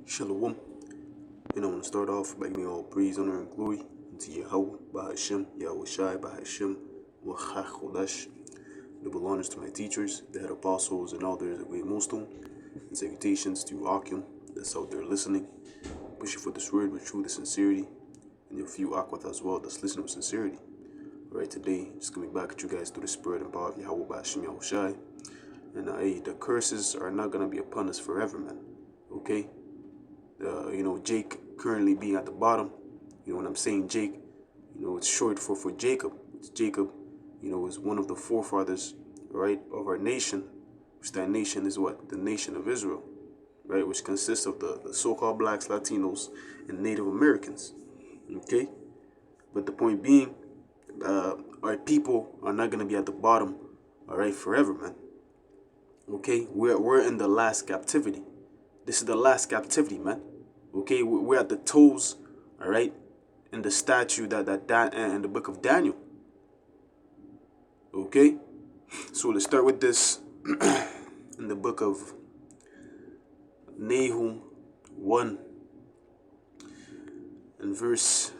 Shalom. And I want to start off by giving all praise, honor, and glory to Yahweh, Bahashem, Yahweh Shai, Bahashem, Wachachodash. Double honors to my teachers, the head apostles, and elders of Great Millstone, and salutations to Akim that's out there listening, pushing for this word with truth and sincerity, and your few Akwat as well that's listening with sincerity. Alright, today, just coming back at you guys through the spirit and power of Yahweh, Bahashem, Yahweh Shai. And hey, the curses are not going to be upon us forever, man. Okay? Jake currently being at the bottom. When I'm saying Jake, it's short for Jacob. It's Jacob, is one of the forefathers, right, of our nation. Which that nation is what? The nation of Israel, right? Which consists of the so-called blacks, Latinos, and Native Americans. Okay? But the point being, our people are not going to be at the bottom, all right, forever, man. Okay? We're in the last captivity. This is the last captivity, man. Okay, we're at the toes, all right, in the statue that in the book of Daniel. Okay, so let's start with this in the book of Nahum 1 and verse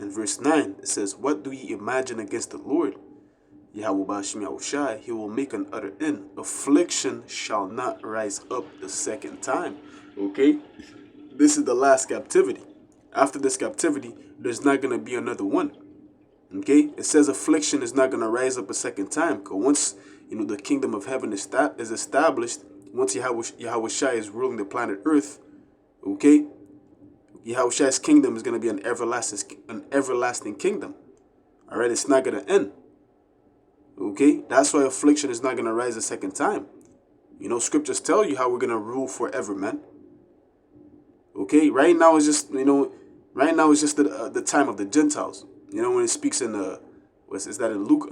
9. It says, "What do ye imagine against the Lord? Yahweh Bashim Yahushai, he will make an utter end. Affliction shall not rise up the second time." Okay? This is the last captivity. After this captivity, there's not going to be another one. Okay? It says affliction is not going to rise up a second time. Because once, the kingdom of heaven is established, once Yahweh Shai is ruling the planet Earth, okay? Yahweh Shai's kingdom is going to be an everlasting kingdom. All right? It's not going to end. Okay? That's why affliction is not going to rise a second time. Scriptures tell you how we're going to rule forever, man. Okay? Right now is just, the time of the Gentiles. When it speaks in is that in Luke,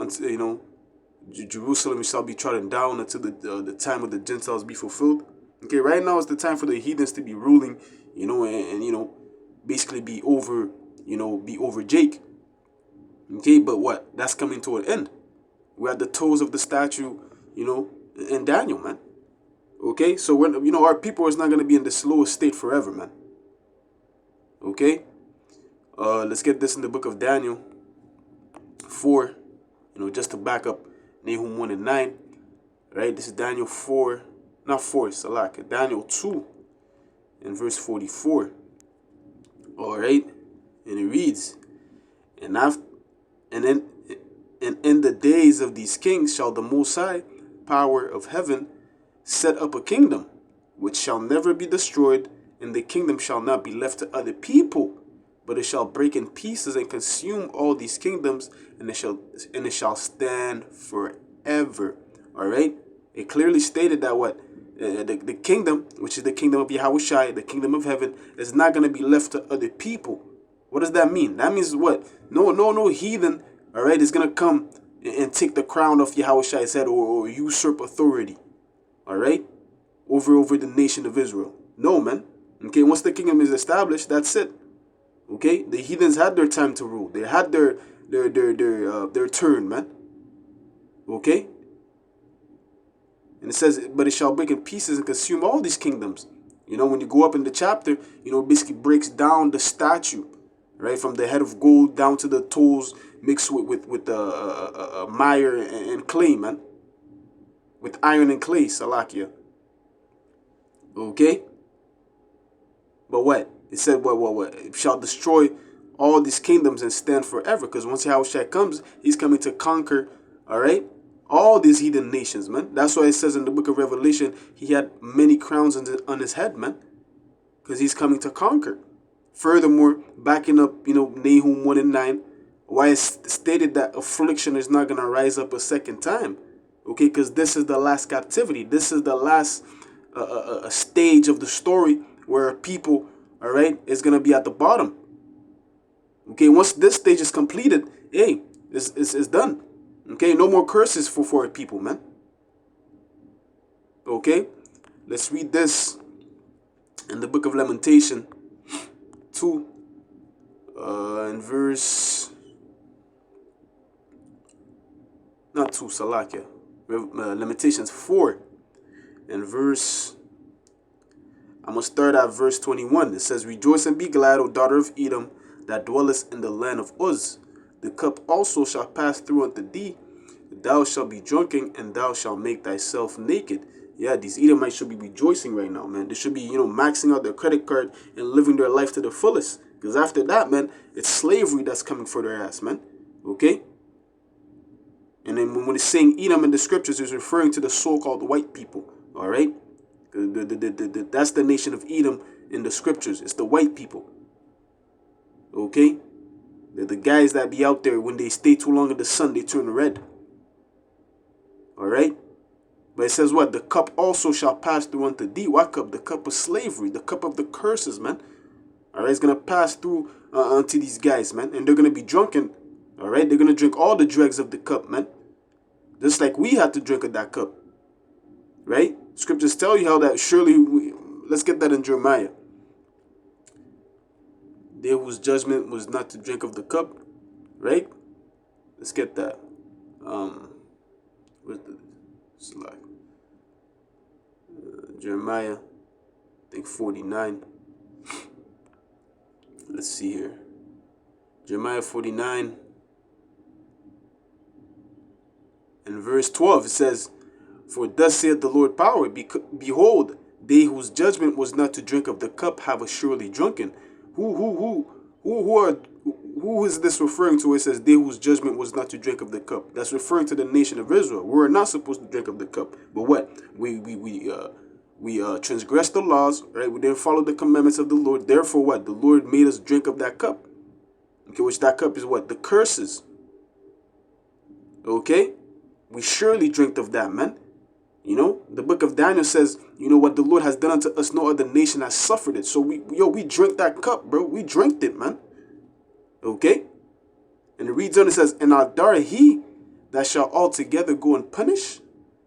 Jerusalem shall be trodden down until the time of the Gentiles be fulfilled. Okay? Right now is the time for the heathens to be ruling, and basically be over Jake. Okay? But what? That's coming to an end. We're at the toes of the statue, in Daniel, man. Okay, so when our people is not gonna be in this lowest state forever, man. Okay, let's get this in the book of Daniel 4. Just to back up Nahum 1 and 9. Right, this is Daniel 4, not 4, Salak, Daniel 2 and verse 44. All right, and it reads, and in the days of these kings shall the Most High power of heaven set up a kingdom which shall never be destroyed, and the kingdom shall not be left to other people, but it shall break in pieces and consume all these kingdoms, and it shall stand forever. All right, it clearly stated that what the kingdom, which is the kingdom of Yahweh Shai, the kingdom of heaven, is not going to be left to other people. What does that mean? That means what? No heathen, all right, is going to come and take the crown of Yahweh Shai's head, or usurp authority, all right, over the nation of Israel. No, man. Okay, once the kingdom is established, that's it. Okay, the heathens had their time to rule. They had their turn, man. Okay, and it says, but it shall break in pieces and consume all these kingdoms. When you go up in the chapter, it basically breaks down the statue, right, from the head of gold down to the toes, mixed with mire and clay, man. With iron and clay, Salakia. Okay? But what? It said, what? It shall destroy all these kingdoms and stand forever. Because once Yahweh comes, he's coming to conquer, all right, all these heathen nations, man. That's why it says in the book of Revelation, he had many crowns on his head, man. Because he's coming to conquer. Furthermore, backing up, Nahum 1 and 9, why it's stated that affliction is not going to rise up a second time. Okay, because this is the last captivity. This is the last stage of the story where people, all right, is going to be at the bottom. Okay, once this stage is completed, hey, it's done. Okay, no more curses for people, man. Okay, let's read this in the book of Lamentation 2 and verse, not 2, Salakia. Lamentations 4 and verse I'm going to start at verse 21. It says, Rejoice and be glad, O daughter of Edom, that dwellest in the land of Uz. The cup also shall pass through unto thee. Thou shalt be drunken, and thou shalt make thyself naked. Yeah, these Edomites should be rejoicing right now, man. They should be, maxing out their credit card and living their life to the fullest. Because after that, man, it's slavery that's coming for their ass, man. Okay? And then when it's saying Edom in the scriptures, it's referring to the so-called white people. All right? That's the nation of Edom in the scriptures. It's the white people. Okay? They're the guys that be out there, when they stay too long in the sun, they turn red. All right? But it says what? The cup also shall pass through unto thee. What cup? The cup of slavery. The cup of the curses, man. All right? It's going to pass through unto these guys, man. And they're going to be drunken. All right? They're going to drink all the dregs of the cup, man. Just like we had to drink of that cup. Right? Scriptures tell you how that surely... let's get that in Jeremiah. They whose judgment was not to drink of the cup. Right? Let's get that. Where's the slide? Jeremiah, I think 49. Let's see here. Jeremiah 49 and verse 12, it says, For thus saith the Lord power, behold, they whose judgment was not to drink of the cup have assuredly drunken. Who is this referring to? It says, they whose judgment was not to drink of the cup. That's referring to the nation of Israel. We were not supposed to drink of the cup. But what? We transgressed the laws, right? We didn't follow the commandments of the Lord. Therefore, what? The Lord made us drink of that cup. Okay, which that cup is what? The curses. Okay? We surely drinked of that, man. The book of Daniel says, what the Lord has done unto us, no other nation has suffered it. So we drink that cup, bro. We drank it, man. Okay? And it reads on, it says, And Adar he that shall altogether go and punish,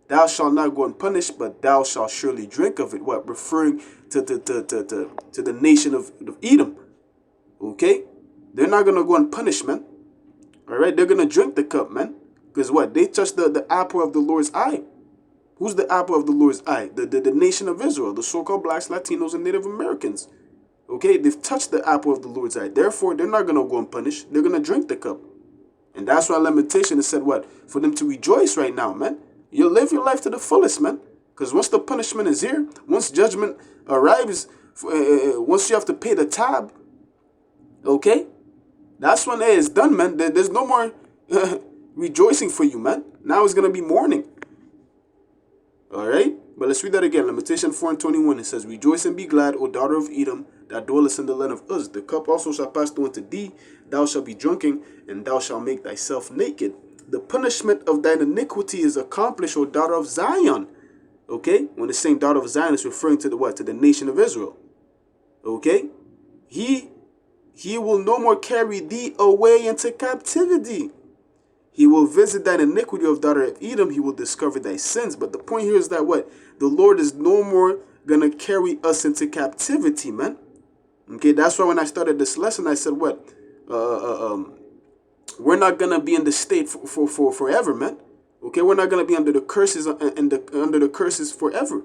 thou shalt not go and punish, but thou shalt surely drink of it. What? Referring to the nation of Edom. Okay? They're not going to go and punish, man. All right? They're going to drink the cup, man. Because what? They touched the apple of the Lord's eye. Who's the apple of the Lord's eye? The nation of Israel, the so-called blacks, Latinos, and Native Americans. Okay? They've touched the apple of the Lord's eye. Therefore, they're not going to go and punish. They're going to drink the cup. And that's why Lamentation has said what? For them to rejoice right now, man. You live your life to the fullest, man. Because once the punishment is here, once judgment arrives, once you have to pay the tab, okay? That's when it is done, man. There's no more rejoicing for you, man. Now it's going to be mourning. All right? But let's read that again. Lamentation 4:21. It says, Rejoice and be glad, O daughter of Edom, that dwellest in the land of Uz. The cup also shall pass through unto thee. Thou shalt be drunken, and thou shalt make thyself naked. The punishment of thine iniquity is accomplished, O daughter of Zion. Okay? When it's saying daughter of Zion, it's referring to the what? To the nation of Israel. Okay? He will no more carry thee away into captivity. He will visit thine iniquity of daughter of Edom. He will discover thy sins. But the point here is that what? The Lord is no more going to carry us into captivity, man. Okay, that's why when I started this lesson, I said what? We're not going to be in the state for forever, man. Okay, we're not going to be under the curses under the curses forever.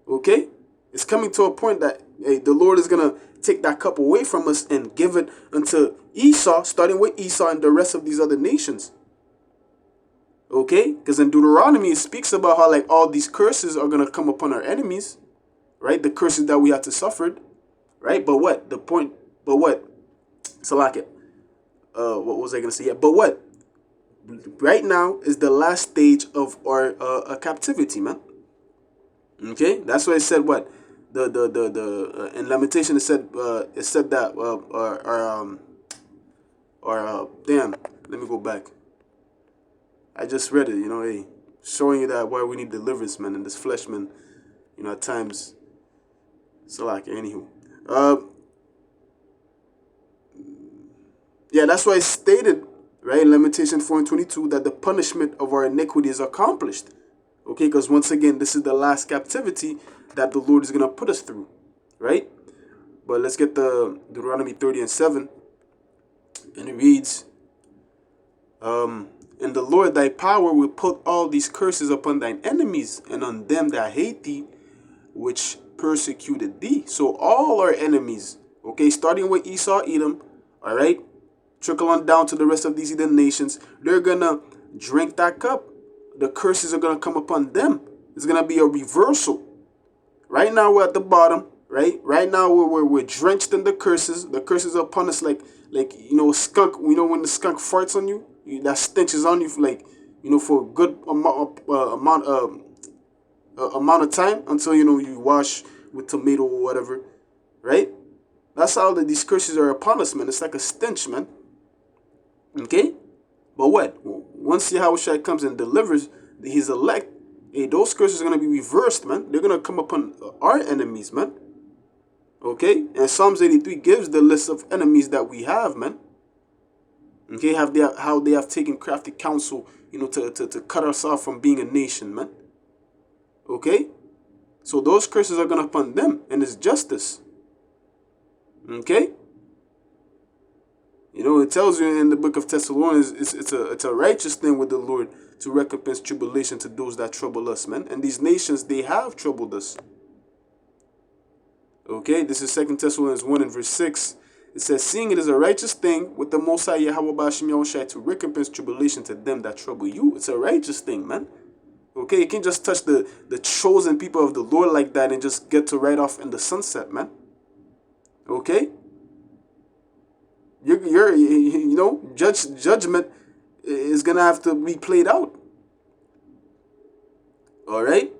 Okay? It's coming to a point that the Lord is going to take that cup away from us and give it unto Esau, starting with Esau and the rest of these other nations. Okay? Because in Deuteronomy, it speaks about how like all these curses are going to come upon our enemies. Right? The curses that we had to suffer. Right? But what? The point, but what? Salakia. What was I going to say? Yeah, but what? Right now is the last stage of our captivity, man. Okay? That's why it said what? In Lamentation it said that damn, let me go back. I just read it, hey, showing you that why we need deliverance, man, in this flesh, man, at times. So like, anywho, yeah, that's why it stated, right, in Lamentation 4:22, that the punishment of our iniquity is accomplished. Okay, because once again, this is the last captivity that the Lord is going to put us through, right? But let's get the Deuteronomy 30:7, and it reads, And the Lord thy power will put all these curses upon thine enemies, and on them that hate thee, which persecuted thee. So all our enemies, okay, starting with Esau, Edom, all right, trickle on down to the rest of these heathen nations, they're gonna drink that cup. The curses are gonna come upon them. It's gonna be a reversal. Right now we're at the bottom, right? Right now we're drenched in the curses. The curses are upon us like a skunk. When the skunk farts on you, that stench is on you for for a good amount of time until you wash with tomato or whatever, right? That's how these curses are upon us, man. It's like a stench, man. Okay, but what? Once Yahushua comes and delivers his elect, hey, those curses are gonna be reversed, man. They're gonna come upon our enemies, man. Okay, and Psalms 83 gives the list of enemies that we have, man. Okay, how they have taken crafty counsel, to cut us off from being a nation, man. Okay, so those curses are gonna upon them, and it's justice. Okay, it tells you in the book of Thessalonians, it's a righteous thing with the Lord to recompense tribulation to those that trouble us, man. And these nations, they have troubled us. Okay, this is 2 Thessalonians 1 and verse 6. It says, seeing it is a righteous thing with the Most High Yahweh Bashim Yahushai to recompense tribulation to them that trouble you. It's a righteous thing, man. Okay, you can't just touch the chosen people of the Lord like that and just get to ride off in the sunset, man. Okay? Judgment is going to have to be played out. All right?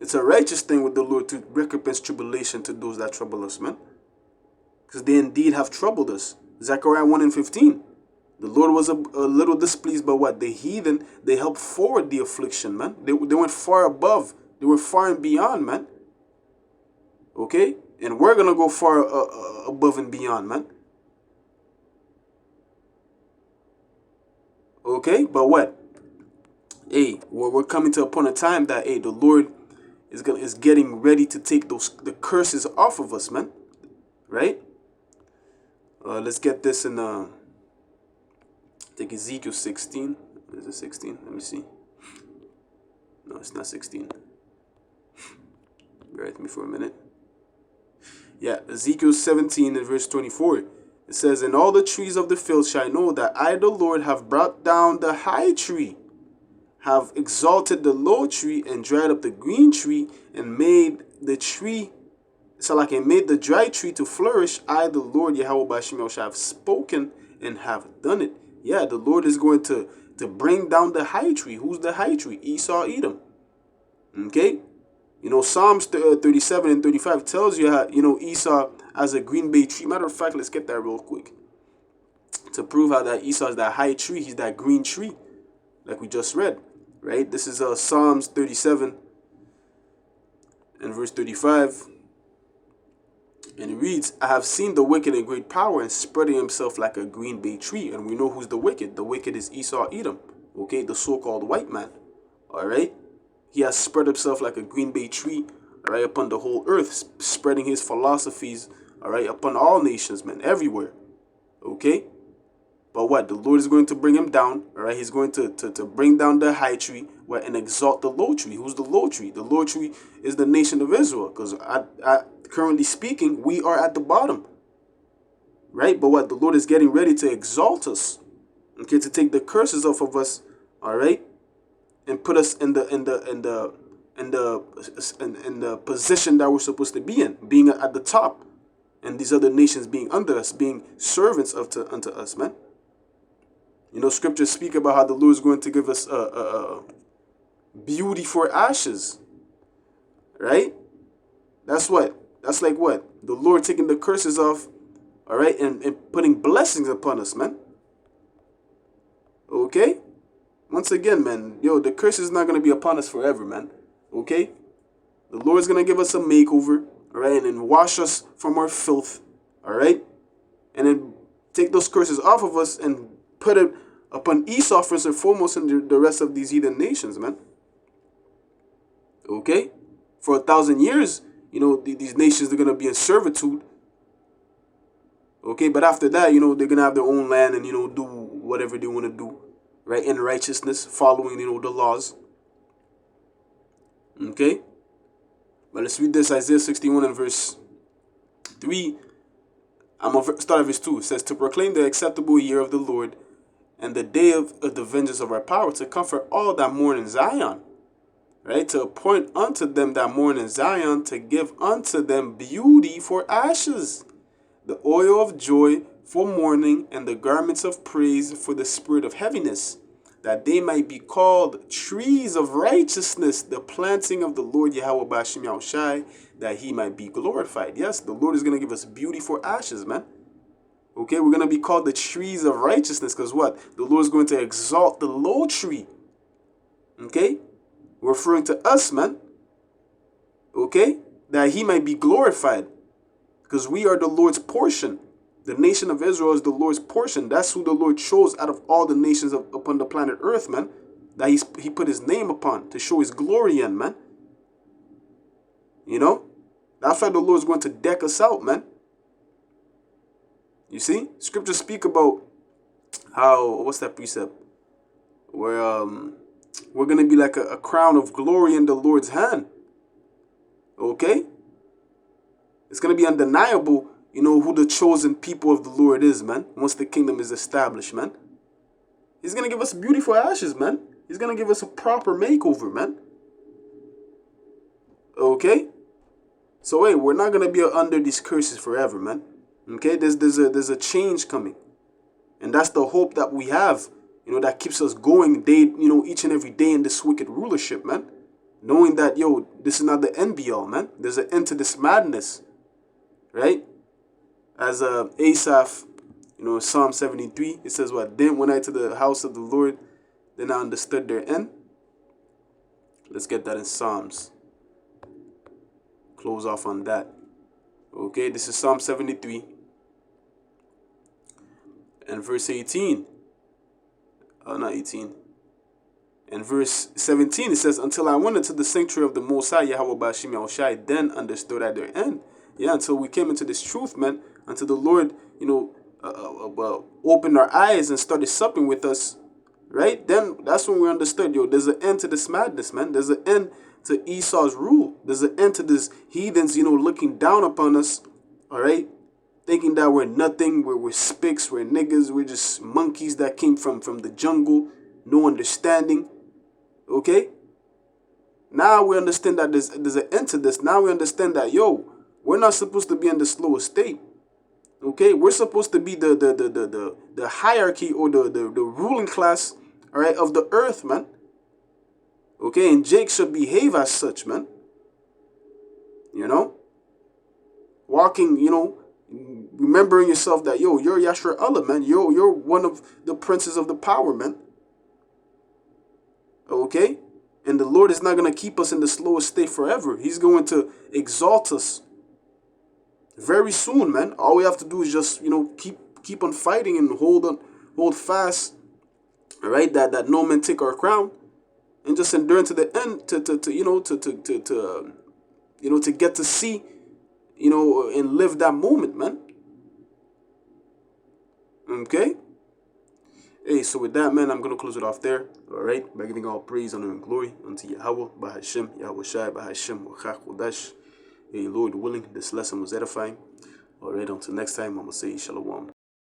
It's a righteous thing with the Lord to recompense tribulation to those that trouble us, man. Because they indeed have troubled us. Zechariah 1 and 15. The Lord was a little displeased by what? The heathen, they helped forward the affliction, man. They went far above. They were far and beyond, man. Okay? And we're going to go far above and beyond, man. Okay? But what? Hey, we're coming to a point of time that, hey, the Lord is getting ready to take the curses off of us, man. Right? Let's get this in take Ezekiel 16. Is it 16? Let me see. No, it's not 16. Bear with me for a minute. Yeah, Ezekiel 17 and verse 24. It says, and all the trees of the field shall know that I, the Lord, have brought down the high tree, have exalted the low tree, and dried up the green tree, and made the tree, made the dry tree to flourish. I, the Lord, Yahweh Bashim, shall have spoken and have done it. Yeah, the Lord is going to bring down the high tree. Who's the high tree? Esau, Edom. Okay? Psalms 37 and 35 tells you how, Esau as a green bay tree. Matter of fact, let's get that real quick. To prove how that Esau is that high tree, he's that green tree, like we just read. Right? This is Psalms 37 and verse 35. And it reads, I have seen the wicked in great power and spreading himself like a green bay tree. And we know who's the wicked. The wicked is Esau, Edom. Okay, the so-called white man. All right. He has spread himself like a green bay tree, all right, upon the whole earth, spreading his philosophies, all right, upon all nations, man, everywhere. Okay. But what? The Lord is going to bring him down, all right? He's going to bring down the high tree and exalt the low tree. Who's the low tree? The low tree is the nation of Israel, because currently speaking, we are at the bottom, right? But what? The Lord is getting ready to exalt us, okay, to take the curses off of us, all right, and put us in the position that we're supposed to be in, being at the top, and these other nations being under us, being servants unto us, man. Scriptures speak about how the Lord is going to give us beauty for ashes, right? That's like what? The Lord taking the curses off, all right, and putting blessings upon us, man. Okay? Once again, man, the curse is not going to be upon us forever, man. Okay? The Lord is going to give us a makeover, all right, and then wash us from our filth, all right? And then take those curses off of us and put it upon Esau first and foremost and the rest of these heathen nations, man. Okay? For 1,000 years, these nations are going to be in servitude. Okay? But after that, they're going to have their own land and, do whatever they want to do, right? In righteousness, following, the laws. Okay? But let's read this, Isaiah 61 and verse 3. I'm going to start at verse 2. It says, to proclaim the acceptable year of the Lord and the day of the vengeance of our power, to comfort all that mourn in Zion. Right? To appoint unto them that mourn in Zion, to give unto them beauty for ashes, the oil of joy for mourning, and the garments of praise for the spirit of heaviness, that they might be called trees of righteousness, the planting of the Lord Yahweh Bashim Yahushai, that he might be glorified. Yes, the Lord is going to give us beauty for ashes, man. Okay, we're going to be called the trees of righteousness, because what? The Lord is going to exalt the low tree. Okay? Referring to us, man. Okay? That he might be glorified. Because we are the Lord's portion. The nation of Israel is the Lord's portion. That's who the Lord chose out of all the nations upon the planet Earth, man. That he put his name upon to show his glory in, man. You know? That's why the Lord is going to deck us out, man. You see? Scriptures speak about how, what's that precept? Where we're going to be like a crown of glory in the Lord's hand. Okay? It's going to be undeniable, you know, who the chosen people of the Lord is, man. Once the kingdom is established, man. He's going to give us beautiful ashes, man. He's going to give us a proper makeover, man. Okay? So, hey, we're not going to be under these curses forever, man. Okay? There's a change coming. And that's the hope that we have, you know, that keeps us going each and every day in this wicked rulership, man. Knowing that, yo, this is not the end be all, man. There's an end to this madness. Right? As Asaph, you know, Psalm 73, it says what? Then went I to the house of the Lord, then I understood their end. Let's get that in Psalms. Close off on that. Okay, this is Psalm 73. And verse 18. Not 18. And verse 17, it says, until I went into the sanctuary of the Most High, Yahweh Bashim Yahushai, then understood at their end. Yeah, until we came into this truth, man. Until the Lord, you know, opened our eyes and started supping with us. Right? Then that's when we understood, yo, there's an end to this madness, man. There's an end to Esau's rule. There's an end to this heathens, you know, looking down upon us. All right? Thinking that we're nothing, we're spicks, we're niggas, we're just monkeys that came from the jungle. No understanding. Okay? Now we understand that there's an end to this. Now we understand that, yo, we're not supposed to be in this lower state. Okay? We're supposed to be the hierarchy or the ruling class, all right, of the earth, man. Okay? And Jake should behave as such, man. You know? Walking, you know, remembering yourself that, yo, you're Yashra Allah, man. You're one of the princes of the power, man. Okay? And the Lord is not going to keep us in the slowest state forever. He's going to exalt us very soon, man. All we have to do is just, you know, keep on fighting and hold fast. All right? That no man take our crown. And just endure to the end to get to see, you know, and live that moment, man. Okay? Hey, so with that, man, I'm going to close it off there. All right? By giving all praise, honor, and glory unto Yahweh, Bahashem, Yahweh Shai, Bahashem, Wachach, Kodash. Hey, Lord willing, this lesson was edifying. All right, until next time, I'm going to say Shalom.